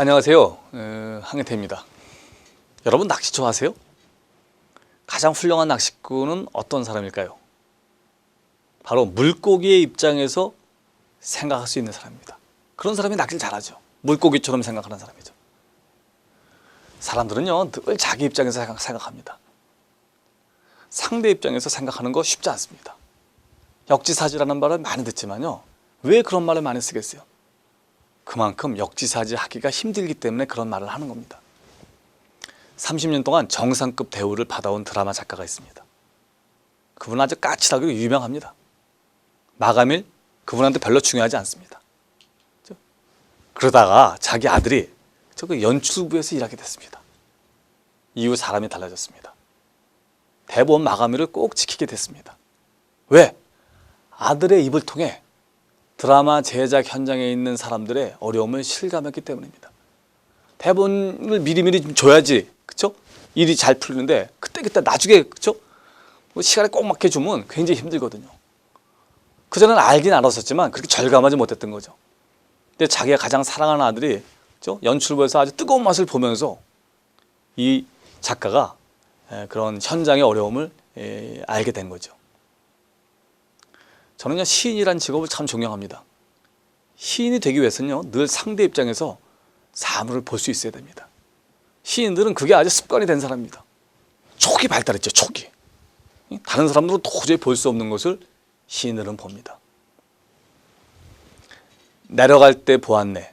안녕하세요. 황혜태입니다. 여러분 낚시 좋아하세요? 가장 훌륭한 낚시꾼은 어떤 사람일까요? 바로 물고기의 입장에서 생각할 수 있는 사람입니다. 그런 사람이 낚시를 잘하죠. 물고기처럼 생각하는 사람이죠. 사람들은요 늘 자기 입장에서 생각합니다. 상대 입장에서 생각하는 거 쉽지 않습니다. 역지사지라는 말을 많이 듣지만요, 왜 그런 말을 많이 쓰겠어요? 그만큼 역지사지하기가 힘들기 때문에 그런 말을 하는 겁니다. 30년 동안 정상급 대우를 받아온 드라마 작가가 있습니다. 그분은 아주 까칠하고 유명합니다. 마감일 그분한테 별로 중요하지 않습니다. 그러다가 자기 아들이 그 연출부에서 일하게 됐습니다. 이후 사람이 달라졌습니다. 대본 마감일을 꼭 지키게 됐습니다. 왜? 아들의 입을 통해 드라마 제작 현장에 있는 사람들의 어려움을 실감했기 때문입니다. 대본을 미리미리 좀 줘야지, 그쵸? 일이 잘 풀리는데 그때 나중에, 그쵸? 시간에 꼭 맞게 주면 굉장히 힘들거든요. 그전에는 알긴 알았었지만 그렇게 절감하지 못했던 거죠. 근데 자기가 가장 사랑하는 아들이, 그쵸? 연출부에서 아주 뜨거운 맛을 보면서 이 작가가 그런 현장의 어려움을 알게 된 거죠. 저는요 시인이라는 직업을 참 존경합니다. 시인이 되기 위해서는요 늘 상대 입장에서 사물을 볼 수 있어야 됩니다. 시인들은 그게 아주 습관이 된 사람입니다. 촉이 발달했죠. 촉이. 다른 사람들은 도저히 볼 수 없는 것을 시인들은 봅니다. 내려갈 때 보았네,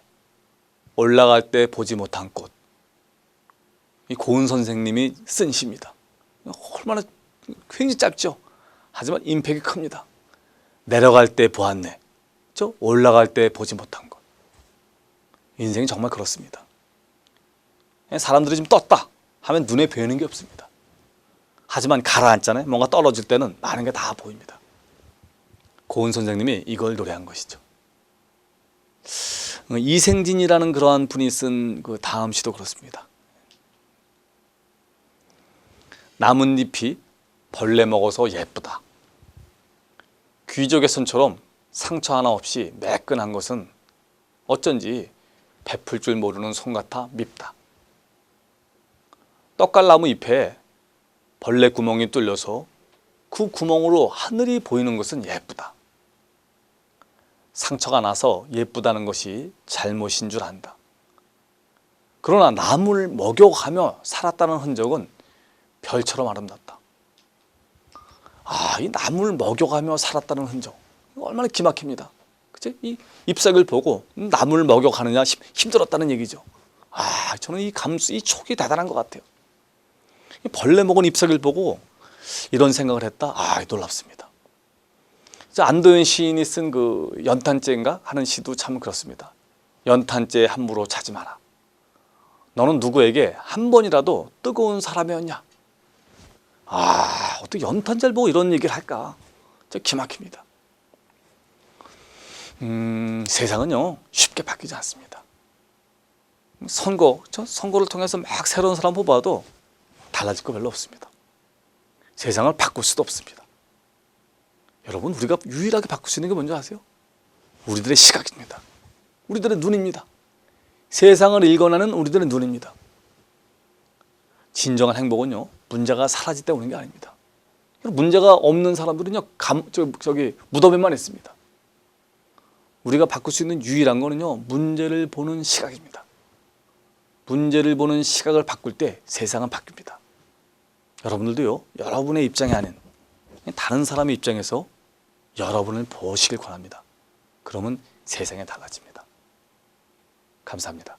올라갈 때 보지 못한 꽃. 이 고은 선생님이 쓴 시입니다. 얼마나 굉장히 짧죠. 하지만 임팩이 큽니다. 내려갈 때 보았네, 올라갈 때 보지 못한 것. 인생이 정말 그렇습니다. 사람들이 좀 떴다 하면 눈에 보이는 게 없습니다. 하지만 가라앉잖아요. 뭔가 떨어질 때는 많은 게 다 보입니다. 고은 선생님이 이걸 노래한 것이죠. 이생진이라는 그러한 분이 쓴 그 다음 시도 그렇습니다. 나뭇잎이 벌레 먹어서 예쁘다. 귀족의 손처럼 상처 하나 없이 매끈한 것은 어쩐지 베풀 줄 모르는 손 같아 밉다. 떡갈나무 잎에 벌레 구멍이 뚫려서 그 구멍으로 하늘이 보이는 것은 예쁘다. 상처가 나서 예쁘다는 것이 잘못인 줄 안다. 그러나 나무를 먹여가며 살았다는 흔적은 별처럼 아름답다. 이 나무를 먹여가며 살았다는 흔적, 얼마나 기막힙니다. 그치? 이 잎사귀를 보고 나무를 먹여가느냐 힘들었다는 얘기죠. 저는 이 감수, 이 촉이 대단한 것 같아요. 벌레 먹은 잎사귀를 보고 이런 생각을 했다. 놀랍습니다. 안도현 시인이 쓴 그 연탄재인가 하는 시도 참 그렇습니다. 연탄재 함부로 차지 마라. 너는 누구에게 한 번이라도 뜨거운 사람이었냐? 어떻게 연탄재를 보고 이런 얘기를 할까? 진짜 기막힙니다. 세상은요 쉽게 바뀌지 않습니다. 선거를 통해서 막 새로운 사람 뽑아도 달라질 거 별로 없습니다. 세상을 바꿀 수도 없습니다. 여러분, 우리가 유일하게 바꿀 수 있는 게 뭔지 아세요? 우리들의 시각입니다. 우리들의 눈입니다. 세상을 읽어내는 우리들의 눈입니다. 진정한 행복은요 문제가 사라질 때 오는 게 아닙니다. 문제가 없는 사람들은요 무덤에만 있습니다. 우리가 바꿀 수 있는 유일한 거는요 문제를 보는 시각입니다. 문제를 보는 시각을 바꿀 때 세상은 바뀝니다. 여러분들도요 여러분의 입장이 아닌 다른 사람의 입장에서 여러분을 보시길 권합니다. 그러면 세상이 달라집니다. 감사합니다.